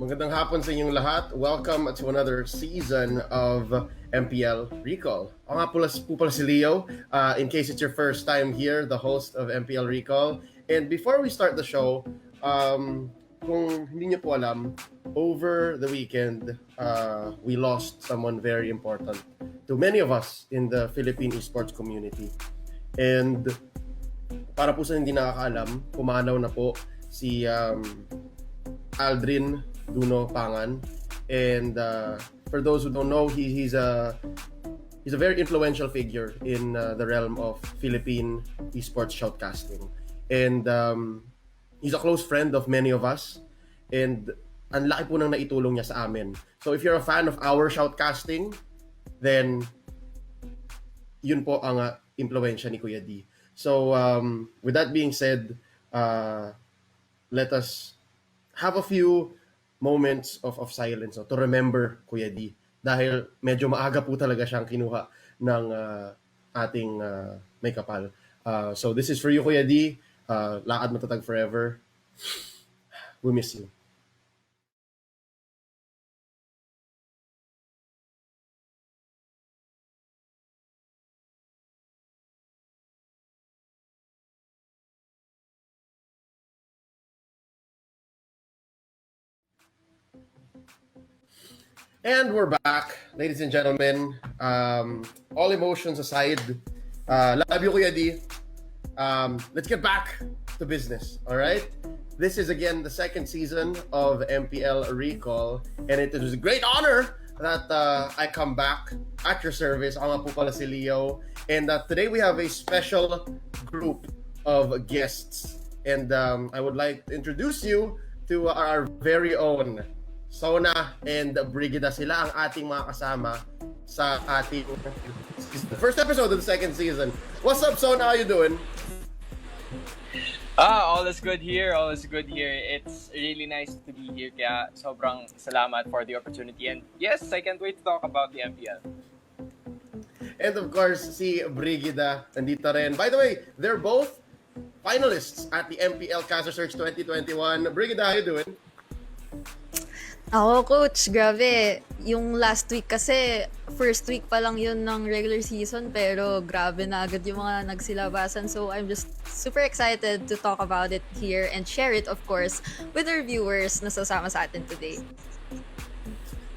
Magandang hapon sa inyong lahat. Welcome to another season of MPL Recall. Ako nga pala si Leo. In case it's your first time here, the host of MPL Recall. And before we start the show, kung hindi niyo po alam, over the weekend, we lost someone very important to many of us in the Philippine esports community. And para po sa hindi nakakaalam, pumanaw na po si Aldrin Duno Pangan, and for those who don't know, he's a very influential figure in the realm of Philippine esports shoutcasting, and he's a close friend of many of us, and ang laki po nang naitulong niya sa amin. So if you're a fan of our shoutcasting, then yun po ang impluwensya ni Kuya D. So with that being said, let us have a few moments of silence to remember Kuya D, dahil medyo maaga po talaga siyang kinuha ng ating may kapal. So this is for you, Kuya D. Lakad matatag forever. We miss you. And we're back, ladies and gentlemen. All emotions aside, love you, Kuya D. Let's get back to business, all right? This is again the second season of MPL Recall, and it is a great honor that I come back at your service. Ako nga po pala si Leo, and today we have a special group of guests, and I would like to introduce you to our very own Sona and Brigida. Sila ang ating mga kasama sa ating first episode of the second season. What's up, Sona? How you doing? All is good here. All is good here. It's really nice to be here. Kaya sobrang salamat for the opportunity. And yes, I can't wait to talk about the MPL. And of course, si Brigida nandito rin. By the way, they're both finalists at the MPL Caster Search 2021. Brigida, how you doing? Ako, Coach, grabe. Yung last week kasi, first week pa lang yun ng regular season, pero grabe na agad yung mga nagsilabasan. So I'm just super excited to talk about it here and share it, of course, with our viewers na sasama sa atin today.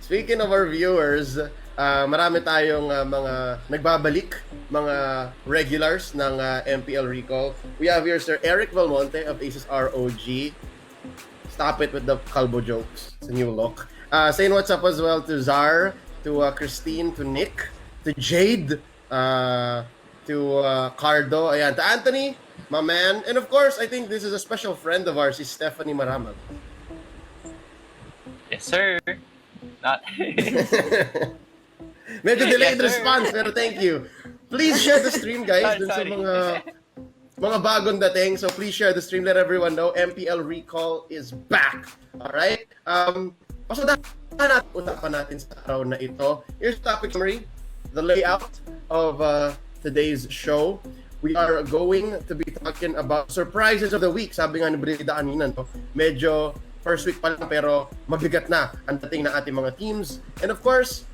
Speaking of our viewers, marami tayong mga nagbabalik, mga regulars ng MPL Recall. We have here Sir Eric Valmonte of Aces ROG. Stop it with the kalbo jokes. It's a new look. Saying what's up as well to Zar, to Christine, to Nick, to Jade, to Cardo, ayan, to Anthony, my man. And of course, I think this is a special friend of ours, is Stephanie Maramag. Yes, sir. Not. Medyo delayed Yes, sir. response, pero thank you. Please share the stream, guys, dun sa Sorry. mga bagong dating. So please share the stream. Let everyone know MPL Recall is back. Alright? Usapan natin sa araw na ito. Here's the topic summary, the layout of today's show. We are going to be talking about surprises of the week. Sabi nga ni Brida kanina, no? Medyo first week pa lang pero mabigat na ang dating ng ating mga teams. And of course,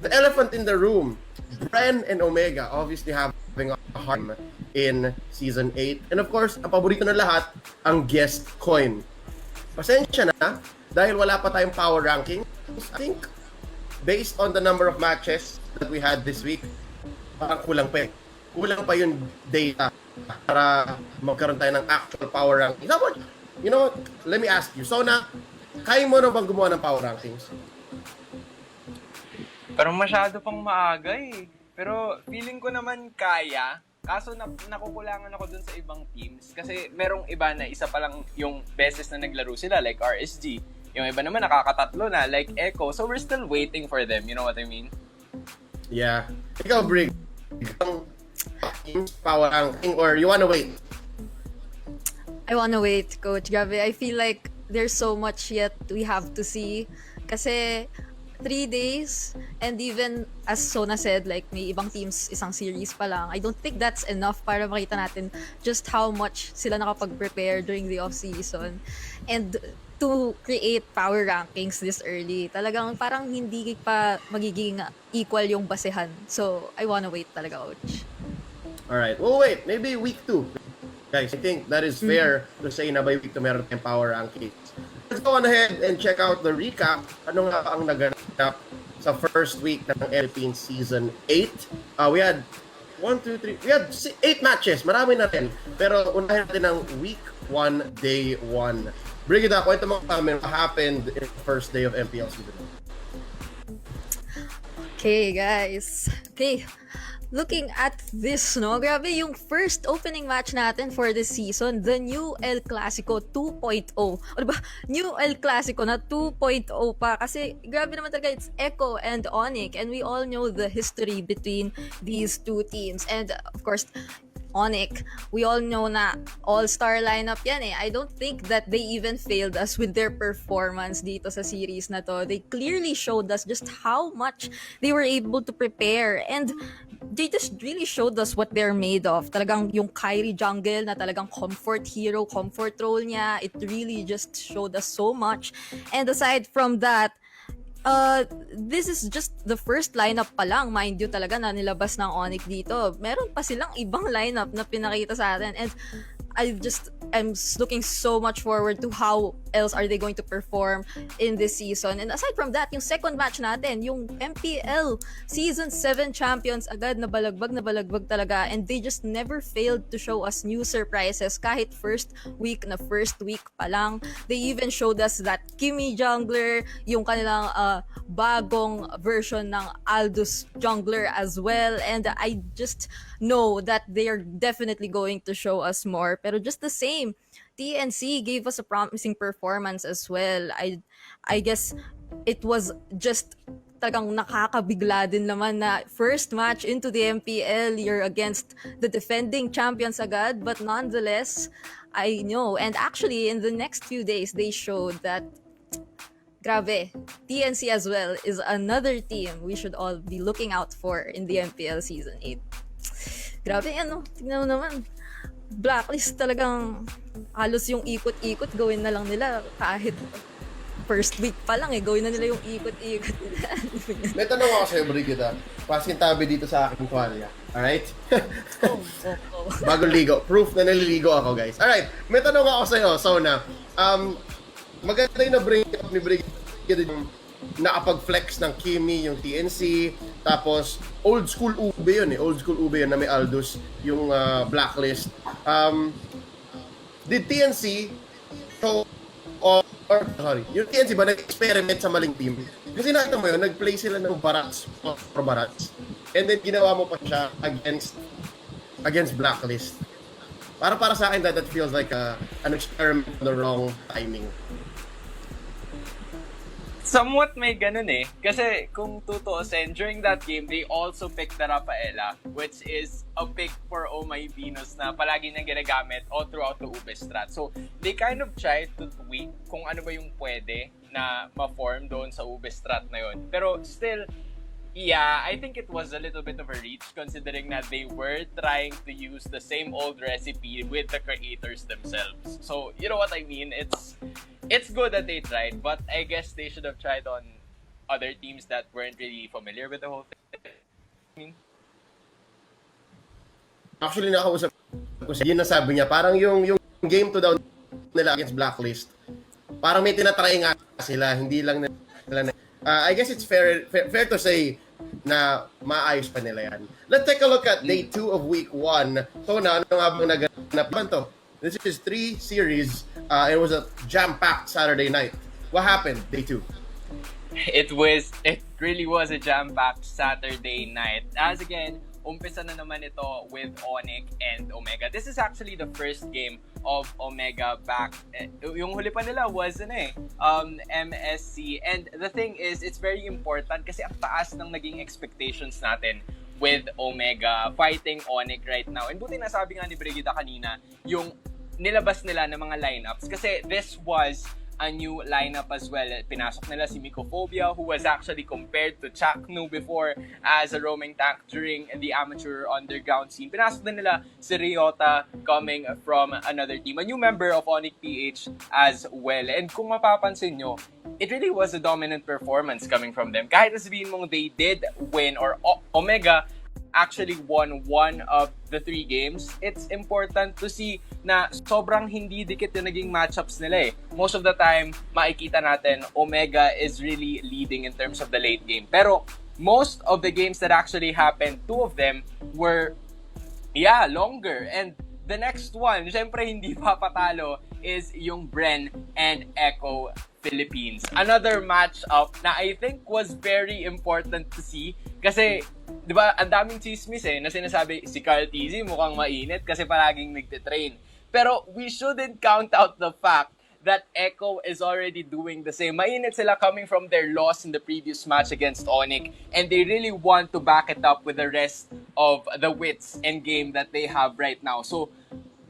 the elephant in the room, Bren and Omega, obviously having a hard time in Season 8. And of course, ang paborito ng lahat, ang guest coin. Pasensya na, dahil wala pa tayong power ranking. I think, based on the number of matches that we had this week, parang kulang pa eh. Kulang pa yung data para magkaroon tayo ng actual power ranking. You know what? Let me ask you. Sona, kaya mo na bang gumawa ng power rankings? Pero masyado pang maaga eh. Pero feeling ko naman kaya. Kaso nakukulangan ako dun sa ibang teams. Kasi merong iba na isa pa lang yung beses na naglaro sila, like RSG. Yung iba naman nakakatatlo na, like Echo. So we're still waiting for them. You know what I mean? Yeah. Ikaw, Brig, power ranking or you wanna wait? I wanna wait, Coach. Grabe, I feel like there's so much yet we have to see. Kasi 3 days, and even as Sona said, like may ibang teams isang series pa lang. I don't think that's enough para makita natin just how much sila nakapag-prepare during the off-season. And to create power rankings this early. Talagang parang hindi pa magiging equal yung basehan. So, I wanna wait talaga, Ouch. Alright, well wait, maybe week 2. Guys, I think that is fair to say na by week 2 meron tayong power rankings. Let's go on ahead and check out the recap. Ano nga ang naganap sa first week ng Philippines Season 8? We had 8 matches. Marami na rin. Pero unahin natin ang week 1, day 1. Brigida, kwento mo kami what happened in the first day of MPL Season 8. Okay, guys. Okay. Looking at this, no? Grabe yung first opening match natin for this season, the new El Clasico 2.0. O diba? New El Clasico na 2.0 pa. Kasi grabe naman talaga, it's Echo and Onyx. And we all know the history between these two teams. And of course, Onyx, we all know na all-star lineup yan eh. I don't think that they even failed us with their performance dito sa series na to. They clearly showed us just how much they were able to prepare, and they just really showed us what they're made of. Talagang yung Kyrie jungle na talagang comfort hero, comfort role niya, it really just showed us so much. And aside from that, this is just the first lineup pa lang, mind you, talaga na nilabas ng Onyx dito. Meron pa silang ibang lineup na pinakita sa atin, and I'm looking so much forward to how else are they going to perform in this season. And aside from that, yung second match natin, yung MPL Season 7 champions, agad na balagbag talaga, and they just never failed to show us new surprises kahit first week pa lang. They even showed us that Kimi jungler, yung kanilang bagong version ng Aldous jungler as well, and I just know that they are definitely going to show us more. Pero just the same, TNC gave us a promising performance as well. I guess it was just talagang nakakabigla din naman na first match into the MPL, you're against the defending champions agad, but nonetheless, I know. And actually, in the next few days, they showed that grabe, TNC as well is another team we should all be looking out for in the MPL Season 8. Grabe, tignan mo naman. Blacklist talagang halos yung ikot-ikot gawin na lang nila kahit first week pa lang gawin na nila yung ikot-ikot nila. May tanong ako sa'yo, Brigida. Pasintabi dito sa aking tuwalya. Alright? Bagong ligo. Proof na naliligo ako, guys. Alright, may tanong ako sa'yo, Sona. Maganda yung na-bring up ni Brigida yung nakapag-flex ng Kimi, yung TNC, tapos old school ube yun Old school ube yun na may Aldous, yung Blacklist. Did TNC yung TNC ba nag-experiment sa maling team? Kasi nakita mo yun, nag-play sila ng Barats or Barats, and then ginawa mo pa siya against Blacklist. Para sa akin, that feels like an experiment on the wrong timing. Somewhat may ganun Kasi kung tutuusin, during that game, they also picked the Rafaela, which is a pick for Oh My Venus na palagi niyang ginagamit all throughout the Ube strat. So, they kind of tried to tweak kung ano ba yung pwede na ma-form doon sa Ube strat na yun. Pero still, yeah, I think it was a little bit of a reach considering that they were trying to use the same old recipe with the creators themselves. So, you know what I mean? It's good that they tried, but I guess they should have tried on other teams that weren't really familiar with the whole thing. Actually, nakausap ko siya. Yun nasabi niya, parang yung game to down nila against Blacklist, parang may tinatry nga sila, hindi lang nila I guess it's fair to say na maayos pa nila yan. Let's take a look at day 2 of week 1. So ano nga bang naganap to? This is 3 series. It was a jam-packed Saturday night. What happened day 2? It really was a jam-packed Saturday night. As again, umpisa na naman ito with Onyx and Omega. This is actually the first game of Omega back. Yung huli pa nila was MSC. And the thing is, it's very important kasi ang taas ng naging expectations natin with Omega fighting Onyx right now. And buti nasabi nga ni Brigida kanina, yung nilabas nila ng mga lineups. Kasi this was a new lineup as well. Pinasok nila si Mycophobia, who was actually compared to Chaknu before as a roaming tank during the amateur underground scene. Pinasok din nila si Ryota coming from another team, a new member of Onyx PH as well. And kung mapapansin nyo, it really was a dominant performance coming from them. Kahit sabihin mong they did win, or Omega actually won one of the 3 games, it's important to see na sobrang hindi dikit yung naging matchups nila eh. Most of the time, makikita natin, Omega is really leading in terms of the late game. Pero most of the games that actually happened, 2 of them were, longer. And the next one, syempre hindi papatalo, is yung Bren and Echo Philippines. Another matchup na I think was very important to see kasi, di ba, ang daming chismis na sinasabi, si Carl TZ mukhang mainit kasi palaging nagtitrain. Pero we shouldn't count out the fact that Echo is already doing the same. Mainit sila coming from their loss in the previous match against Onyx, and they really want to back it up with the rest of the wits and game that they have right now. So,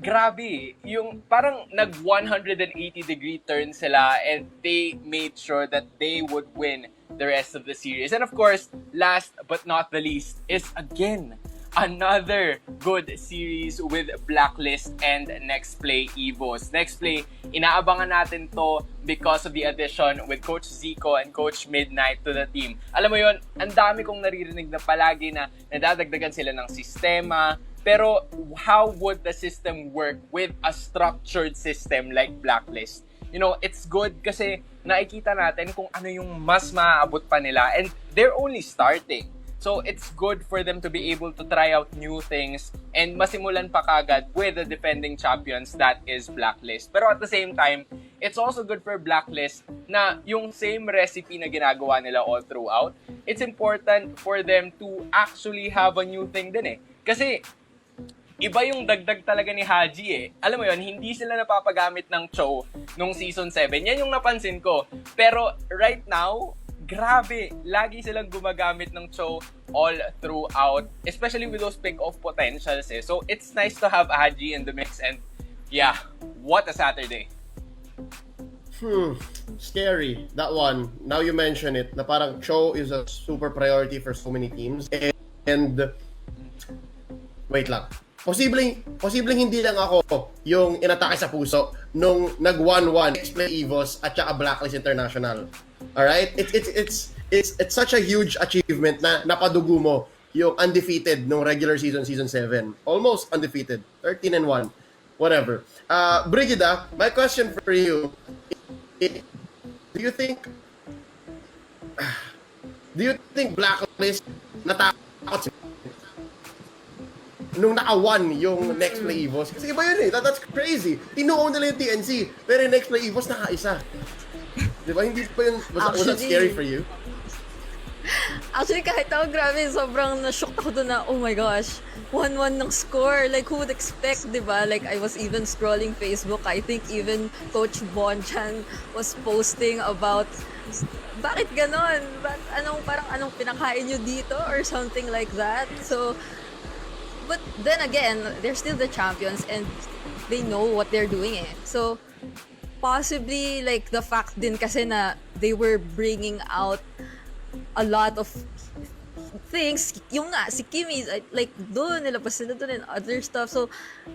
grabe, yung parang nag 180-degree turn sila and they made sure that they would win the rest of the series. And of course, last but not the least is again another good series with Blacklist and Next Play Evos. Next Play, inaabangan natin to because of the addition with Coach Zico and Coach Midnight to the team. Alam mo yon, ang dami kong naririnig na palagi na nadadagdagan sila ng sistema. Pero how would the system work with a structured system like Blacklist? You know, it's good kasi nakikita natin kung ano yung mas maaabot pa nila, and they're only starting. So it's good for them to be able to try out new things and masimulan pa kagad with the defending champions, that is Blacklist. Pero at the same time, it's also good for Blacklist na yung same recipe na ginagawa nila all throughout, it's important for them to actually have a new thing din eh. Kasi iba yung dagdag talaga ni Haji eh. Alam mo yon, hindi sila napapagamit ng Cho nung season 7. Yan yung napansin ko. Pero right now, grabe, lagi silang gumagamit ng Cho all throughout, especially with those pick-off potentials eh. So it's nice to have Haji in the mix, and yeah, what a Saturday. Scary, that one. Now you mention it, na parang Cho is a super priority for so many teams. And wait lang. Posibleng hindi lang ako yung inatake sa puso nung nag 1-1 Next Play Evos at saka Blacklist International. All right? It's such a huge achievement na napadugo mo yung undefeated nung regular season 7. Almost undefeated. 13-1. Whatever. Brigida, my question for you, do you think Blacklist natakot nung naka-1 yung Next Play Evos? Kasi iba yun eh. That's crazy. Tinuon nila yung TNC, pero yung Next Play Evos naka-isa. Di ba? Hindi pa yun, was that scary for you? Actually, kahit ako, grabe, sobrang na-shock ako doon na, oh my gosh, 1-1 ng score. Like, who would expect, di ba? Like, I was even scrolling Facebook. I think even Coach Bonchan was posting about, bakit ganon? Anong pinakain nyo dito? Or something like that. So, but then again, they're still the champions and they know what they're doing eh. So, possibly, like, the fact din kasi na they were bringing out a lot of things. Yung nga, si Kimi, like, doon, nilabas sila doon and other stuff. So,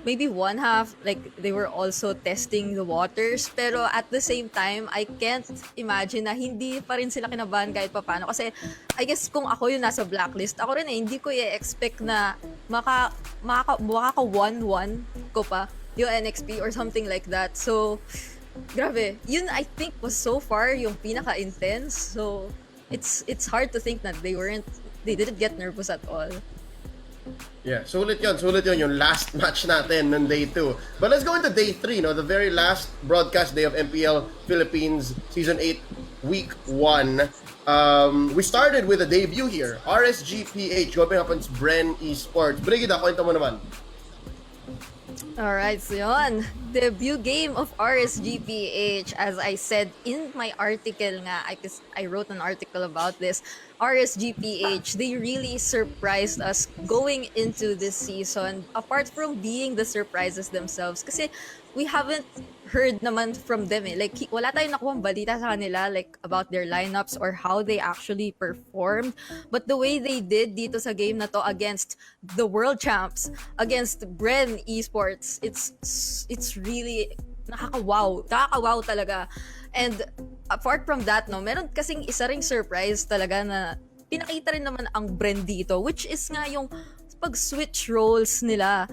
maybe one half, like, they were also testing the waters. Pero at the same time, I can't imagine na hindi pa rin sila kinabahan kahit papano. Kasi, I guess, kung ako yung nasa Blacklist, ako rin eh, hindi ko i-expect na makaka 1-1 ko pa yung NXP or something like that. So, grabe. Yun, I think, was so far yung pinaka-intense. So, it's hard to think that they didn't get nervous at all. Yeah, sulit yun yung last match natin ng day 2. But let's go into day 3, no? The very last broadcast day of MPL Philippines Season 8 Week 1. We started with a debut here. RSGPH going up against Bren Esports. Brigida, kwento mo naman. Alright, so yun. Debut game of RSGPH. As I said in my article nga, I wrote an article about this. RSGPH, they really surprised us going into this season, apart from being the surprises themselves. Kasi we haven't heard naman from them eh. Like, wala tayong nakuhang balita sa kanila like about their lineups or how they actually performed. But the way they did dito sa game na to against the world champs, against Bren Esports, it's really nakaka-wow. Nakaka-wow talaga. And apart from that, no, meron kasing isa ring surprise talaga na pinakita rin naman ang Bren dito, which is nga yung pag-switch roles nila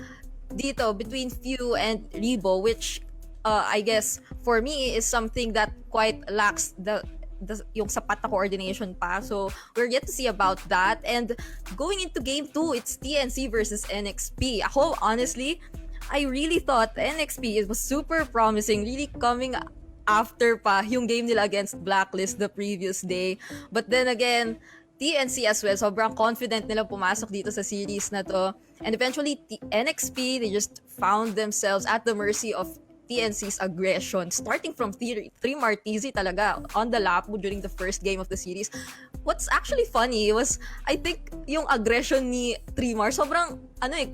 dito between Few and Rebo, which I guess for me is something that quite lacks the yung sapat na coordination pa. So we're yet to see about that. And going into game 2, it's TNC versus NXP. Ako, honestly, I really thought NXP it was super promising, really coming after pa yung game nila against Blacklist the previous day. But then again, TNC as well, sobrang confident nila pumasok dito sa series na to. And eventually, NXP, they just found themselves at the mercy of TNC's aggression, starting from 3 Martizi talaga on the lap during the first game of the series. What's actually funny was, I think, yung aggression ni 3 sobrang,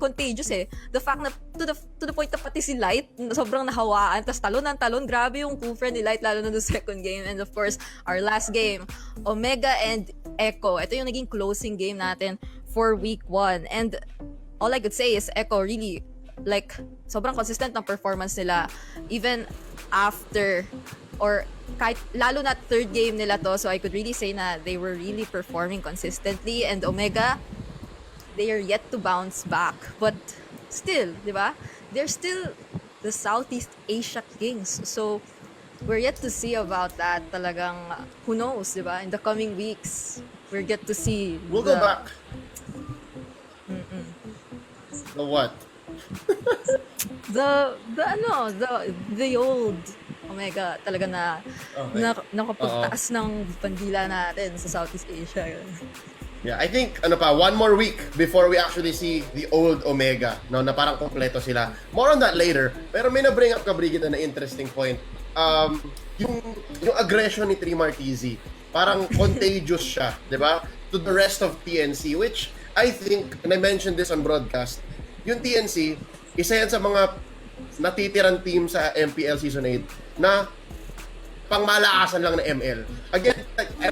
contagious eh. The fact na, to the point na pati si Light, sobrang nahawaan, tas talon ng talon, grabe yung co-friend ni Light, lalo na the second game. And of course, our last game, Omega and Echo. Ito yung naging closing game natin for week 1. And all I could say is Echo really, like, sobrang consistent ng performance nila even after or kahit lalo na third game nila to, so I could really say na they were really performing consistently. And Omega, they are yet to bounce back, but still, di ba, they're still the Southeast Asia Kings, so we're yet to see about that. Talagang who knows, di ba, in the coming weeks we're yet to see. We'll go back. The what? the old Omega talaga na Okay. nakapagtaas ng bandila natin sa Southeast Asia. Yeah, I think one more week before we actually see the old Omega, no, na parang kompleto sila. More on that later. Pero may na-bring up ka, Brigida, na interesting point. Yung aggression ni 3 Martizi, parang contagious siya, 'di ba? To the rest of TNC, which I think, and I mentioned this on broadcast, yung TNC, isa yan sa mga natitirang team sa MPL Season 8 na pangmalakasan lang na ML. Again, like, I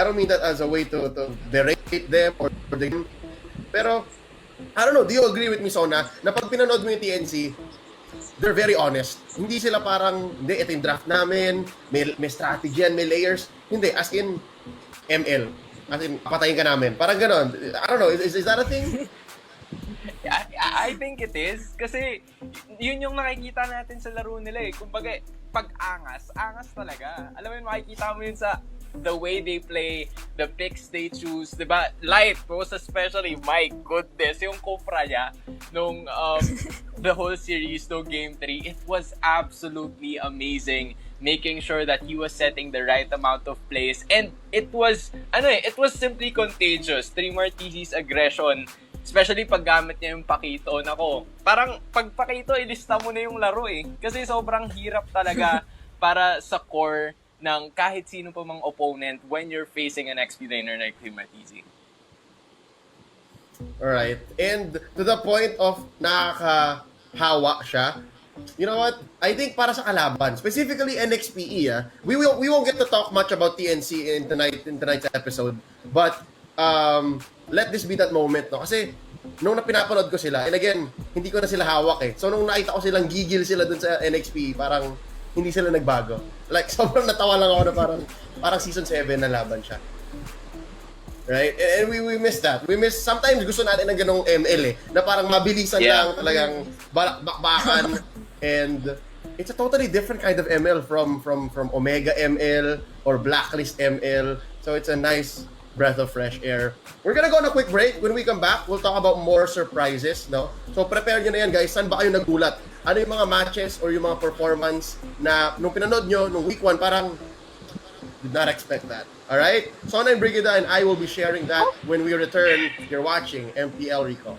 don't mean that as a way to berate them or the game. Pero, I don't know, do you agree with me, Sona, na pag pinanood mo yung TNC, they're very honest. Hindi sila parang, hindi, ito yung draft namin, may strategy yan, may layers. Hindi, as in, ML. As in, patayin ka namin. Parang ganon. I don't know, is that a thing? I think it is. Kasi, yun yung nakikita natin sa laro nila eh. Kumbaga, pag-angas talaga. Alam mo yun, makikita mo yun sa the way they play, the picks they choose, diba? Light, most especially, my goodness, yung kopra niya nung the whole series, no game 3, it was absolutely amazing, making sure that he was setting the right amount of plays, and it was simply contagious. 3 Martizi's aggression, especially pag gamit niya yung Pakito, nako, parang pag Pakito, ilista mo na yung laro eh. Kasi sobrang hirap talaga para sa core ng kahit sino pa mang opponent when you're facing an XP laner like 3 Martizi. Alright. And to the point of nakakahawa siya, you know what? I think para sa kalaban, specifically NXPE, we won't get to talk much about TNC in tonight's episode, but let this be that moment, no? Kasi nung napinapanood ko sila, and again, hindi ko na sila hawak eh. So nung nakita ko silang gigil sila dun sa NXP, parang hindi sila nagbago. Like, sobrang natawa lang ako na parang season 7 na laban siya. Right? And we miss that. Sometimes gusto natin ng ganong ML eh, na parang mabilisan lang, talagang bakbakan. And it's a totally different kind of ML from Omega ML or Blacklist ML. So it's a nice breath of fresh air. We're gonna go on a quick break. When we come back, we'll talk about more surprises, no? So prepare nyo na yan, guys. Saan ba kayo nagulat? Ano yung mga matches or yung mga performance na nung pinanood nyo nung week 1, parang did not expect that. Alright? Sona and Brigida and I will be sharing that when we return. You're watching MPL Recall.